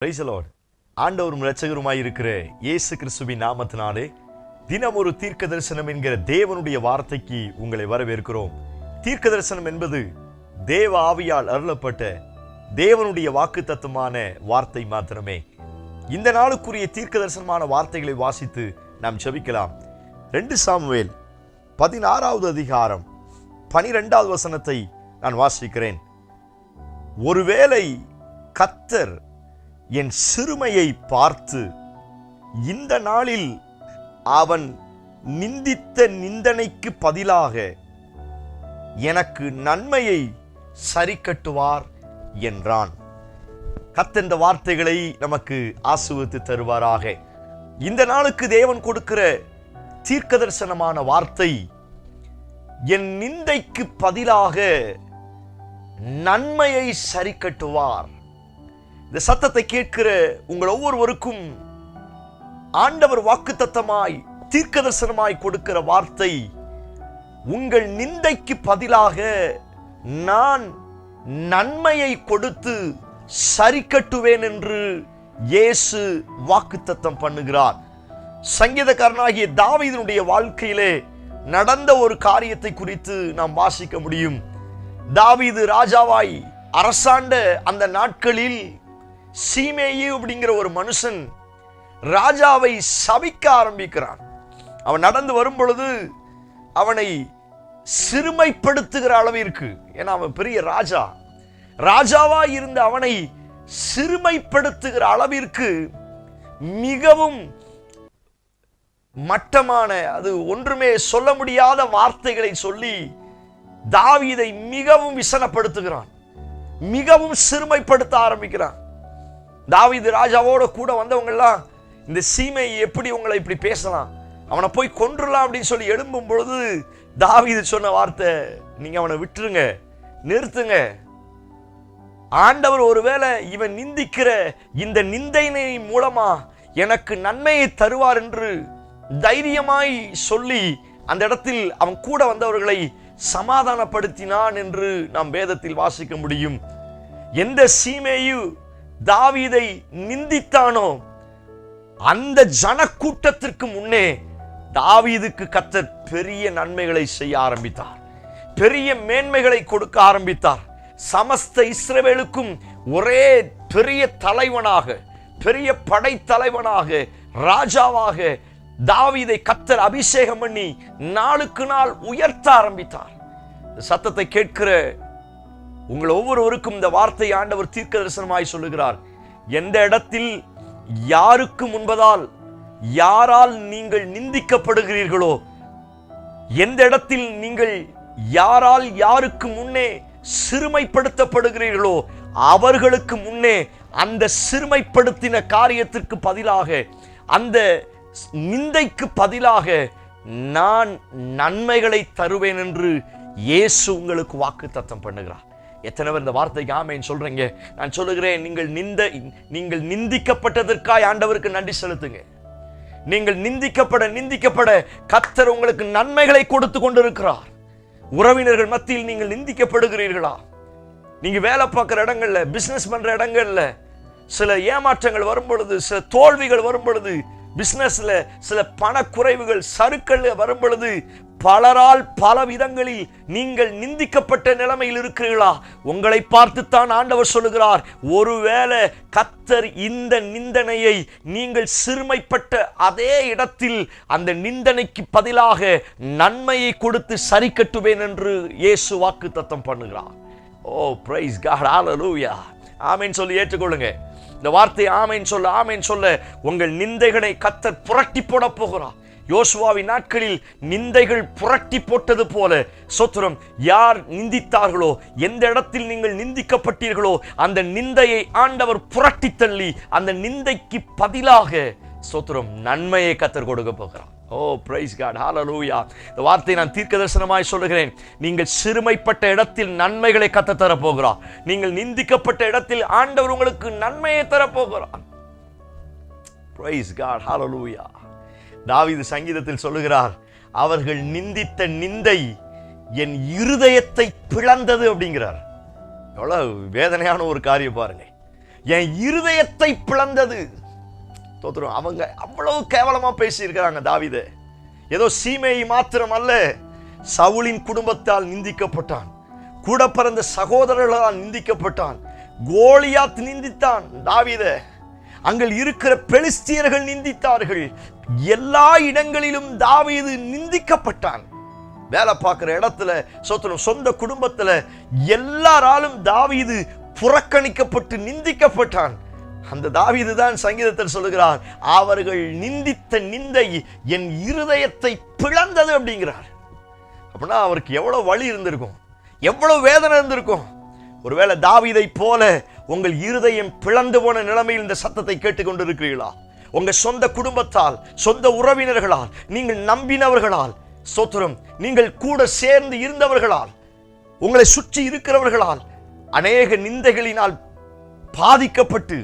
Praise the Lord. ஆண்டவரும் இரட்சகருமாய் இருக்கிற இயேசு கிறிஸ்துவின் நாமத்தினாலே தினம் ஒரு தீர்க்க தரிசனம் என்கிற தேவனுடைய வார்த்தைக்கு உங்களை வரவேற்கிறோம். தீர்க்க தரிசனம் என்பது தேவ ஆவியால் அருளப்பட்ட தேவனுடைய வாக்குத்தத்தமான வார்த்தை மாத்திரமே. இந்த நாளுக்குரிய தீர்க்க தரிசனமான வார்த்தைகளை வாசித்து நாம் ஜெபிக்கலாம். 2 சாமுவேல் 16வது அதிகாரம் 12வது வசனத்தை நான் வாசிக்கிறேன். ஒருவேளை கர்த்தர் என் சிறுமையை பார்த்து இந்த நாளில் அவன் நிந்தித்த நிந்தனைக்கு பதிலாக எனக்கு நன்மையை சரி கட்டுவார் என்றான். கர்த்தர் இந்த வார்த்தைகளை நமக்கு ஆசீர்வதித்து தருவாராக. இந்த நாளுக்கு தேவன் கொடுக்கிற தீர்க்க தரிசனமான வார்த்தை, என் நிந்தைக்கு பதிலாக நன்மையை சரி கட்டுவார். இந்த சத்தத்தை கேட்கிற உங்கள் ஒவ்வொருவருக்கும் ஆண்டவர் வாக்குத்தத்தமாய் தீர்க்க தரிசனமாய் கொடுக்கிற வார்த்தை, உங்கள் நிந்தைக்கு பதிலாக நான் நன்மையை கொடுத்து சரி கட்டுவேன் என்று இயேசு வாக்குத்தத்தம் பண்ணுகிறார். சங்கீதக்காரனாகிய தாவீதினுடைய வாழ்க்கையிலே நடந்த ஒரு காரியத்தை குறித்து நாம் வாசிக்க முடியும். தாவீது ராஜாவாய் அரசாண்ட அந்த நாட்களில் சீமேயு அப்படிங்கிற ஒரு மனுஷன் ராஜாவை சபிக்க ஆரம்பிக்கிறான். அவன் நடந்து வரும் பொழுது அவனை சிறுமைப்படுத்துகிற அளவிற்கு, ஏன்னா அவன் பெரிய ராஜாவா இருந்த அவனை சிறுமைப்படுத்துகிற அளவிற்கு மிகவும் மட்டமான, அது ஒன்றுமே சொல்ல முடியாத வார்த்தைகளை சொல்லி தாவீதை மிகவும் விசனப்படுத்துகிறான், மிகவும் சிறுமைப்படுத்த ஆரம்பிக்கிறான். தாவீது ராஜாவோட கூட வந்தவங்க எல்லாம், இந்த சீமை எப்படி உங்களை இப்படி பேசலாம், அவனை போய் கொன்றுலாம் அப்படின்னு சொல்லி எழும்பும் பொழுது தாவீது சொன்ன வார்த்தை, நீங்க அவனை விட்டுருங்க, நிறுத்துங்க. ஆண்டவர் ஒருவேளை இவன் நிந்திக்கிற இந்த நிந்தைனை மூலமா எனக்கு நன்மையை தருவார் என்று தைரியமாய் சொல்லி அந்த இடத்தில் அவன் கூட வந்தவர்களை சமாதானப்படுத்தினான் என்று நாம் வேதத்தில் வாசிக்க முடியும். எந்த சீமேயு தாவீதை நிந்தித்தானோ அந்த ஜனக்கூட்டத்திற்கு முன்னே தாவீதுக்கு கர்த்தர் பெரிய நன்மைகளை செய்ய ஆரம்பித்தார், பெரிய மேன்மைகளை கொடுக்க ஆரம்பித்தார். சமஸ்த இஸ்ரவேலுக்கும் ஒரே பெரிய தலைவனாக, பெரிய படைத்தலைவனாக, ராஜாவாக தாவீதை கர்த்தர் அபிஷேகம் பண்ணி நாளுக்கு நாள் உயர்த்த ஆரம்பித்தார். சத்தத்தை கேட்கிற உங்கள் ஒவ்வொருவருக்கும் இந்த வார்த்தை ஆண்டவர் தீர்க்க தரிசனமாய் சொல்லுகிறார். எந்த இடத்தில் யாருக்கு முன்பதால் யாரால் நீங்கள் நிந்திக்கப்படுகிறீர்களோ, எந்த இடத்தில் நீங்கள் யாரால் யாருக்கு முன்னே சிறுமைப்படுத்தப்படுகிறீர்களோ, அவர்களுக்கு முன்னே அந்த சிறுமைப்படுத்தின காரியத்திற்கு பதிலாக, அந்த நிந்தைக்கு பதிலாக நான் நன்மைகளை தருவேன் என்று இயேசு உங்களுக்கு வாக்குத்தத்தம் பண்ணுகிறார். எத்தனை பேர் இந்த வார்த்தைக்கு ஆமென் சொல்றீங்க? நான் சொல்லுகிறேன், நீங்கள் நிந்திக்கப்பட்டதற்காய் ஆண்டவருக்கு நன்றி செலுத்துங்க. நீங்கள் நிந்திக்கப்பட கர்த்தர் உங்களுக்கு நன்மைகளை கொடுத்து கொண்டிருக்கிறார். உறவினர்கள் மத்தியில் நீங்கள் நிந்திக்கப்படுகிறீர்களா? நீங்க வேலை பார்க்கிற இடங்கள்ல, பிசினஸ் பண்ற இடங்கள்ல சில ஏமாற்றங்கள் வரும் பொழுது, சில தோல்விகள் வரும் பொழுது, பிசினஸ்ல சில பண குறைவுகள், சறுக்கள் வரும் பொழுது, பலரால் பல விதங்களில் நீங்கள் நிந்திக்கப்பட்ட நிலைமையில் இருக்கிறீர்களா? உங்களை பார்த்துத்தான் ஆண்டவர் சொல்லுகிறார், ஒருவேளை கர்த்தர் இந்த நிந்தனையை நீங்கள் சிறுமைப்பட்ட அதே இடத்தில் அந்த நிந்தனைக்கு பதிலாக நன்மையை கொடுத்து சரி கட்டுவேன் என்று இயேசு வாக்குத்தத்தம் பண்ணுகிறார். ஓ பிரைஸ் காட், ஹல்லேலூயா. ஆமென் சொல்லி ஏற்றுக்கொள்ளுங்க. இந்த வார்த்தை ஆமென் சொல்ல உங்கள் நிந்தைகளை கர்த்தர் புரட்டி போட போகிறார். யோசுவாவின் நாட்களில் நிந்தைகள் புரட்டி போட்டது போல, சோத்திரம், யார் நிந்தித்தார்களோ, எந்த இடத்தில் நீங்கள் நிந்திக்கப்பட்டீர்களோ அந்த நிந்தையை ஆண்டவர் புரட்டி தள்ளி அந்த நிந்தைக்கு பதிலாக, சோத்திரம், நன்மையை கர்த்தர் கொடுக்க போகிறார். ஓ பிரைஸ் காட், ஹல்லேலூயா. இந்த வார்த்தை நான் தீர்க்க தரிசனமாய் சொல்லுகிறேன். நீங்கள் சிறுமைப்பட்ட இடத்தில் நன்மைகளை கர்த்தர் தரப்போகிறார். நீங்கள் நிந்திக்கப்பட்ட இடத்தில் ஆண்டவர் உங்களுக்கு நன்மையை தரப்போகிறார். பிரைஸ் காட், ஹல்லேலூயா. தாவீது சங்கீதத்தில் சொல்லுகிறார், அவர்கள் நிந்தித்த நிந்தை என் இருதயத்தை பிளந்தது அப்படிங்கிறார். எவ்வளவு வேதனையான ஒரு காரியம் பாருங்க. என் இருதயத்தை பிளந்தது. தோத்துரும். அவங்க அவ்வளவு கேவலமா பேசி இருக்கிறாங்க தாவீது. ஏதோ சீமேயி மாத்திரம் அல்ல, சவுலின் குடும்பத்தால் நிந்திக்கப்பட்டான், கூட பிறந்த சகோதரர்களால் நிந்திக்கப்பட்டான், கோலியாத் நிந்தித்தான் தாவீது, அங்கே இருக்கிற பெலிஸ்தியர்கள் நிந்தித்தார்கள். எல்லா இடங்களிலும் தாவீது நிந்திக்கப்பட்டான். வேலை பார்க்கிற இடத்துல, சொந்த குடும்பத்துல எல்லாராலும் தாவீது புறக்கணிக்கப்பட்டு நிந்திக்கப்பட்டான். அந்த தாவீது தான் சங்கீதத்தில் சொல்லுகிறார், அவர்கள் நிந்தித்த நிந்தை என் இருதயத்தை பிளந்தது அப்படிங்கிறார். அப்படின்னா அவருக்கு எவ்வளவு வலி இருந்திருக்கும், எவ்வளவு வேதனை இருந்திருக்கும். ஒருவேளை தாவீதை போல உங்கள் இருதயம் பிளந்து போன நிலைமையில் இந்த சத்தத்தை கேட்டுக்கொண்டு இருக்கிறீர்களா? உங்க சொந்த குடும்பத்தால், சொந்த உறவினர்களால், நீங்கள் நம்பினவர்களால், ஸ்தோத்திரம், நீங்கள் கூட சேர்ந்து இருந்தவர்களால், உங்களை சுற்றி இருக்கிறவர்களால் அநேக நிந்தைகளினால் பாதிக்கப்பட்டு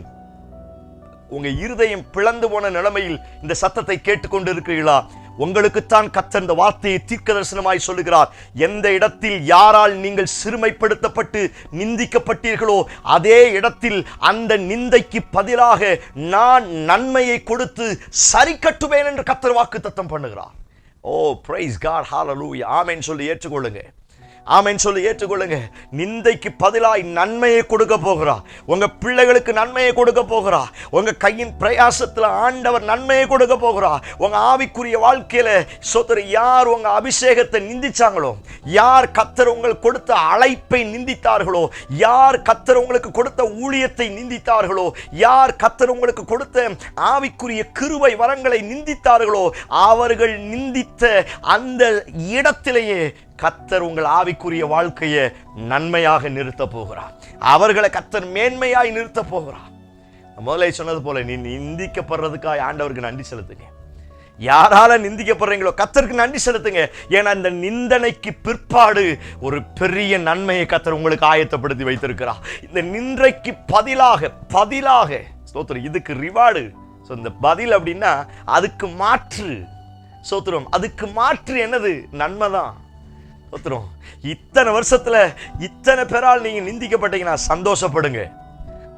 உங்க இருதயம் பிளந்து போன நிலைமையில் இந்த சத்தத்தை கேட்டுக்கொண்டு இருக்கிறீர்களா? உங்களுக்குத்தான் கர்த்தர் இந்த வார்த்தையை தீர்க்கதரிசனமாய் சொல்லுகிறார். எந்த இடத்தில் யாரால் நீங்கள் சிறுமைப்படுத்தப்பட்டு நிந்திக்கப்பட்டீர்களோ அதே இடத்தில் அந்த நிந்தைக்கு பதிலாக நான் நன்மையை கொடுத்து சரி கட்டுவேன் என்று கர்த்தர் வாக்குத்தத்தம் பண்ணுகிறார். ஓ பிரைஸ் காட், ஹல்லேலூயா. ஆமென் சொல்லி ஏற்றுக்கொள்ளுங்க. ஆமென் சொல்லி ஏற்றுக்கொள்ளுங்க. நிந்தைக்கு பதிலாய் நன்மையை கொடுக்க போகிறா. உங்க பிள்ளைகளுக்கு நன்மையை கொடுக்க போகிறா. உங்க கையின் பிரயாசத்துல ஆண்டவர் நன்மையை கொடுக்க போகிறா. உங்க ஆவிக்குரிய வாழ்க்கையில யார் உங்க அபிஷேகத்தை நிந்திச்சாங்களோ, யார் கர்த்தர் உங்களுக்கு கொடுத்த அழைப்பை நிந்தித்தார்களோ, யார் கர்த்தர் உங்களுக்கு கொடுத்த ஊழியத்தை நிந்தித்தார்களோ, யார் கர்த்தர் உங்களுக்கு கொடுத்த ஆவிக்குரிய கிருபை வரங்களை நிந்தித்தார்களோ, அவர்கள் நிந்தித்த அந்த இடத்திலேயே கர்த்தர் உங்கள் ஆவிக்குரிய வாழ்க்கையை நன்மையாக நிறுத்த போகிறார். அவர்களை கர்த்தர் மேன்மையாய் நிறுத்த போகிறார். முதல்ல சொன்னது போல நீ நிந்திக்கப்படுறதுக்காக ஆண்டவருக்கு நன்றி செலுத்துங்க. யாரால நிந்திக்கப்படுறீங்களோ கர்த்தருக்கு நன்றி செலுத்துங்க. ஏன்னா இந்த நிந்தனைக்கு பிற்பாடு ஒரு பெரிய நன்மையை கர்த்தர் உங்களுக்கு ஆயத்தப்படுத்தி வைத்திருக்கிறார். இந்த நிந்தைக்கு பதிலாக ஸ்தோத்திரம், இதுக்கு ரிவார்டு. இந்த பதில் அப்படின்னா அதுக்கு மாற்று. ஸ்தோத்திரம், அதுக்கு மாற்று என்னது? நன்மைதான். இத்தனை வருஷத்துல இத்தனை பேரால் நீங்க நிந்திக்கப்பட்டீங்கன்னா சந்தோஷப்படுங்க.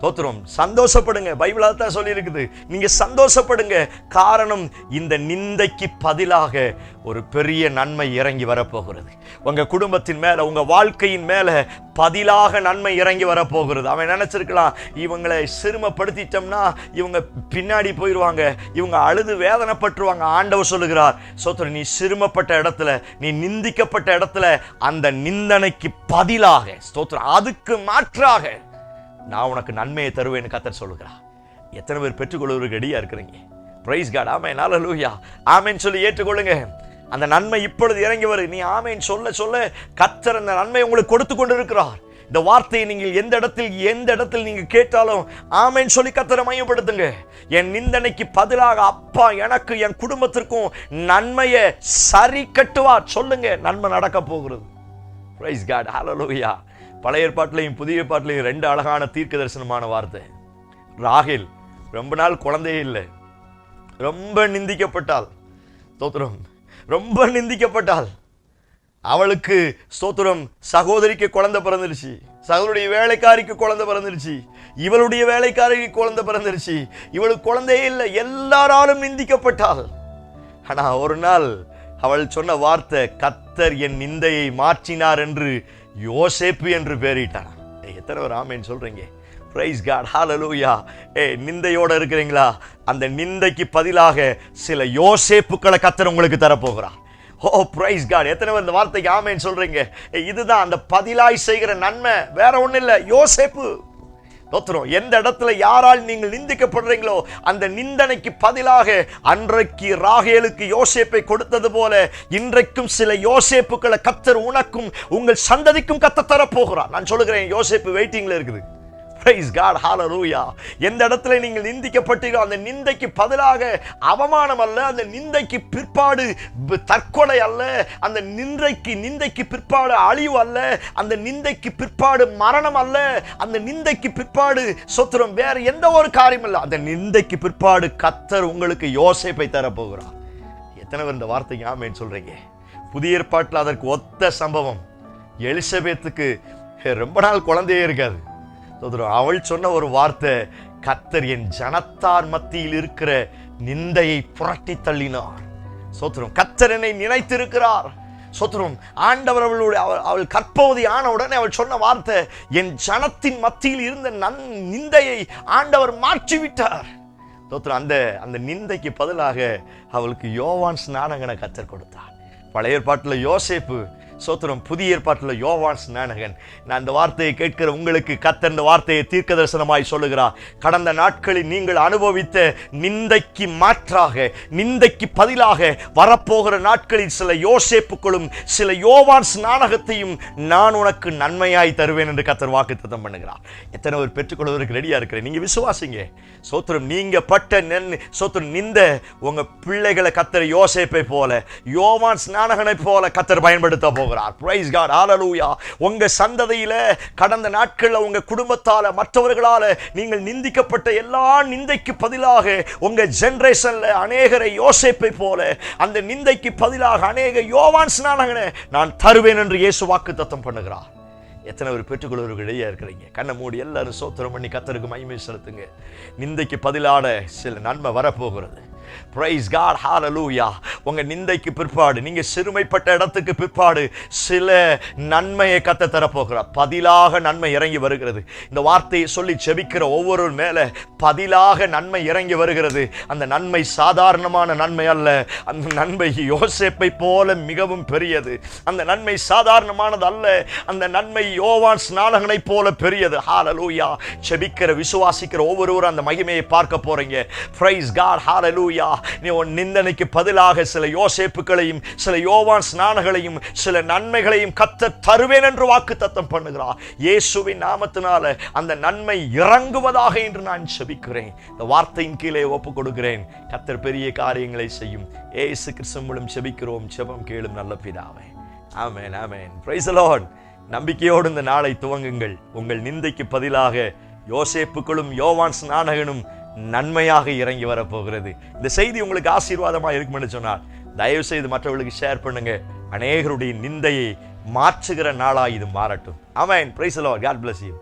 தோத்திரம், சந்தோஷப்படுங்க. பைபிள் அதான் சொல்லி இருக்குது, நீங்க சந்தோஷப்படுங்க. காரணம், இந்த நிந்தைக்கு பதிலாக ஒரு பெரிய நன்மை இறங்கி வரப்போகிறது. உங்க குடும்பத்தின் மேல, உங்க வாழ்க்கையின் மேல பதிலாக நன்மை இறங்கி வரப்போகிறது. அவன் நினைச்சிருக்கலாம், இவங்களை சிறுமப்படுத்திட்டோம்னா இவங்க பின்னாடி போயிடுவாங்க, இவங்க அழுது வேதனைப்பட்டுருவாங்க. ஆண்டவர் சொல்லுகிறார், சோத்திரம், நீ சிறுமப்பட்ட இடத்துல, நீ நிந்திக்கப்பட்ட இடத்துல அந்த நிந்தனைக்கு பதிலாக, ஸ்தோத்திரம், அதுக்கு மாற்றாக நான் உனக்கு நன்மையை தருவேன்னு கர்த்தர் சொல்லுகிறார். எத்தனை பேர் பெற்றுக்கொள்வதற்கு ரெடியா இருக்கிறீங்க? Price God. ஆமென், ஹல்லேலூயா. ஆமென் சொல்லி ஏற்றுக்கொள்ளுங்க. அந்த நன்மை இப்பொழுது இறங்கி வரும். நீ ஆமென் சொல்ல சொல்ல கர்த்தர் அந்த நன்மை உங்களுக்கு கொடுத்து கொண்டு இருக்கிறார். இந்த வார்த்தையை நீங்கள் எந்த இடத்தில் நீங்க கேட்டாலும் ஆமென் சொல்லி கர்த்தரை மையப்படுத்துங்க. என் நிந்தனைக்கு பதிலாக அப்பா எனக்கு, என் குடும்பத்திற்கும் நன்மையை சரி கட்டுவார். சொல்லுங்க, நன்மை நடக்க போகிறது. பிரைஸ் காட், ஹல்லேலூயா. பழைய ஏற்பாட்டிலையும் புதிய ஏற்பாட்டிலையும் ரெண்டு அழகான தீர்க்க தரிசனமான வார்த்தை. ராகேல் ரொம்ப நாள் குழந்தையே இல்லை, ரொம்ப நிந்திக்கப்பட்டாள். ஸ்தோத்திரம், ரொம்ப நிந்திக்கப்பட்டாள். அவளுக்கு ஸ்தோத்திரம் சகோதரிக்கு குழந்தை பிறந்துருச்சு, சகோதரியுடைய வேலைக்காரிக்கு குழந்தை பிறந்துருச்சு, இவளுடைய வேலைக்காரிக்கு குழந்தை பிறந்துருச்சு. இவளுக்கு குழந்தையே இல்லை, எல்லாராலும் நிந்திக்கப்பட்டாள். ஆனா ஒரு நாள் அவள் சொன்ன வார்த்தை, கர்த்தர் என் நிந்தையை மாற்றினார் என்று யோசேப்பு என்று பெயரிட்டான். எத்தனை ஒரு ஆமென் சொல்றீங்க? பிரைஸ் காட், ஹல்லேலூயா. நிந்தையோட இருக்கிறீங்களா? அந்த நிந்தைக்கு பதிலாக சில யோசேப்புக்களை கர்த்தர் உங்களுக்கு தரப்போகிறார். ஓ பிரைஸ் காட். எத்தனை பேர் இந்த வார்த்தைக்கு ஆமென் சொல்றீங்க? இதுதான் அந்த பதிலாய் செய்கிற நன்மை, வேற ஒண்ணு இல்லை, யோசேப்பு. எந்த இடத்துல யாரால் நீங்கள் நிந்திக்கப்படுறீங்களோ அந்த நிந்தனைக்கு பதிலாக அன்றைக்கு ராகேலுக்கு யோசேப்பை கொடுத்தது போல இன்றைக்கும் சில யோசேப்புக்களை கர்த்தர் உனக்கும் உங்கள் சந்ததிக்கும் கர்த்தர் தரப்போகிறார். நான் சொல்லுகிறேன், யோசேப்பு வெயிட்டிங்ல இருக்குது. Praise God, hallelujah. எந்த இடத்துல நீங்கள் நிந்திக்கப்பட்டீர்களோ அந்த நிந்தைக்கு பதிலாக அவமானம் அல்ல, அந்த நிந்தைக்கு பிற்பாடு தற்கொலை அல்ல, அந்த நிந்தைக்கு பிற்பாடு அழிவு அல்ல, அந்த நிந்தைக்கு பிற்பாடு மரணம் அல்ல, அந்த நிந்தைக்கு பிற்பாடு சொத்துரம் வேற எந்த ஒரு காரியம் இல்லை. அந்த நிந்தைக்கு பிற்பாடு கர்த்தர் உங்களுக்கு யோசேப்பை தரப்போகிறார். எத்தனை பேர் இந்த வார்த்தைக்கு ஆமென் சொல்றீங்க? புதிய ஏற்பாட்டில் அதற்கு ஒத்த சம்பவம். எலிசபெத்துக்கு ரொம்ப நாள் குழந்தையே இருக்காது. அவள் சொன்ன ஒரு வார்த்தை, கர்த்தர் என் ஜனத்தார் மத்தியில் இருக்கிற நிந்தையை புரட்டி தள்ளினார். சோத்திரம். கர்த்தர் என்னை நினைத்திருக்கிறார். சோத்திரம். ஆண்டவர் அவள் கற்பவதி ஆன உடனே அவள் சொன்ன வார்த்தை, என் ஜனத்தின் மத்தியில் இருந்த நிந்தையை ஆண்டவர் மாற்றிவிட்டார். சோத்திரம். அந்த நிந்தைக்கு பதிலாக அவளுக்கு யோவான் ஸ்நானகனை கர்த்தர் கொடுத்தார். பழைய ஏற்பாட்டில் யோசேப்பு, சோத்திரம். புதிய ஏற்பாட்டில் யோவான் ஸ்நானகன். நான் இந்த வார்த்தையை கேட்கிற உங்களுக்கு கர்த்தர் இந்த வார்த்தையை தீர்க்க தரிசனமாய் சொல்லுகிறார். கடந்த நாட்களில் நீங்கள் அனுபவித்த நிந்தைக்கு மாற்றாக, நிந்தைக்கு பதிலாக வரப்போகிற நாட்களில் சில யோசேப்புகளும் சில யோவான் ஸ்நானகத்தையும் நான் உனக்கு நன்மையாய் தருவேன் என்று கர்த்தர் வாக்குத்தத்தம் பண்ணுகிறார். எத்தனை ஒரு பெற்றுக்கொள்வதற்கு ரெடியா இருக்கிறேன்? நீங்க விசுவாசிங்க. சோத்திரம். நீங்க பட்ட சோத்திரம் நிந்த உங்க பிள்ளைகளை கர்த்தர் யோசேப்பை போல, யோவான் ஸ்நானகனை போல கர்த்தர் பயன்படுத்த போகிறார். Praise God. Hallelujah. உங்க சந்ததியில கடந்த நாட்கள்ல உங்க குடும்பத்தால மற்றவர்களால நீங்கள் நிந்திக்கப்பட்ட எல்லா நிந்தைக்கு பதிலாக உங்க ஜெனரேஷன்ல அநேகரை யோசேப்பை போல, அந்த நிந்தைக்கு பதிலாக அநேக யோவான் ஸ்நானகனை நான் தருவேன் என்று இயேசு வாக்குத்தத்தம் பண்ணுகிறார். எத்தனை ஒரு பெற்றுக்கொள்வர்கள் இடையே இருக்கிறீங்க? கண்ணை மூடி எல்லாரும் சோத்திரம் பண்ணி கர்த்தருக்கு மகிமை செலுத்துங்க. நிந்தைக்கு பதிலான சில நன்மை வரப்போகிறது. Praise God. Hallelujah. உங்க நிந்தைக்கு பிற்பாடு, நீங்க சிறுமைப்பட்ட இடத்துக்கு பிற்பாடு சில நன்மையை கர்த்தர் தரப்போகிறார். பதிலாக நன்மை இறங்கி வருகிறது. இந்த வார்த்தையை சொல்லி ஜெபிக்கிற ஒவ்வொரு மேல பதிலாக நன்மை இறங்கி வருகிறது. அந்த நன்மை சாதாரணமான நன்மை அல்ல. அந்த நன்மை யோசேப்பை போல மிகவும் பெரியது. அந்த நன்மை சாதாரணமானது அல்ல. அந்த நன்மை யோவான் ஸ்நானகனை போல பெரியது. ஹalleluya. ஜெபிக்கிற விசுவாசிக்கிற ஒவ்வொருவரும் அந்த மகிமையை பார்க்க போறீங்க. Praise God. Hallelujah. நீ உன் நிந்தனைக்கு பதிலாக சில யோசேப்புகளையும் சில யோவான் ஸ்நானகளையும் சில நன்மைகளையும் கர்த்தர் தருவேன் என்று வாக்குத்தத்தம் பண்ணுகிறார். இயேசுவின் நாமத்தினால அந்த நன்மை இறங்குவதாக என்று நான் ஜெபிக்கிறேன். இந்த வார்த்தையின் கீழே ஒப்புக் கொடுக்கிறேன். கர்த்தர் பெரிய காரியங்களை செய்யும். இயேசு கிறிஸ்து மூலம் ஜெபிக்கிறோம். ஜெபம் கேளும் நல்ல பிதாவே. ஆமென். ஆமென். Praise the Lord. நம்பிக்கையோடு இந்த நாளை துவங்குங்கள். உங்கள் நிந்தைக்கு பதிலாக யோசேப்புகளும் யோவான் ஸ்நானகனும் நன்மையாக இறங்கி வரப்போகிறது. இந்த செய்தி உங்களுக்கு ஆசீர்வாதமாக இருக்கும்னு சொன்னால் தயவு செய்து மற்றவர்களுக்கு ஷேர் பண்ணுங்க. அநேகருடைய நிந்தையை மாற்றுகிற நாளா இது மாறட்டும். ஆமென். Praise the Lord. God bless you.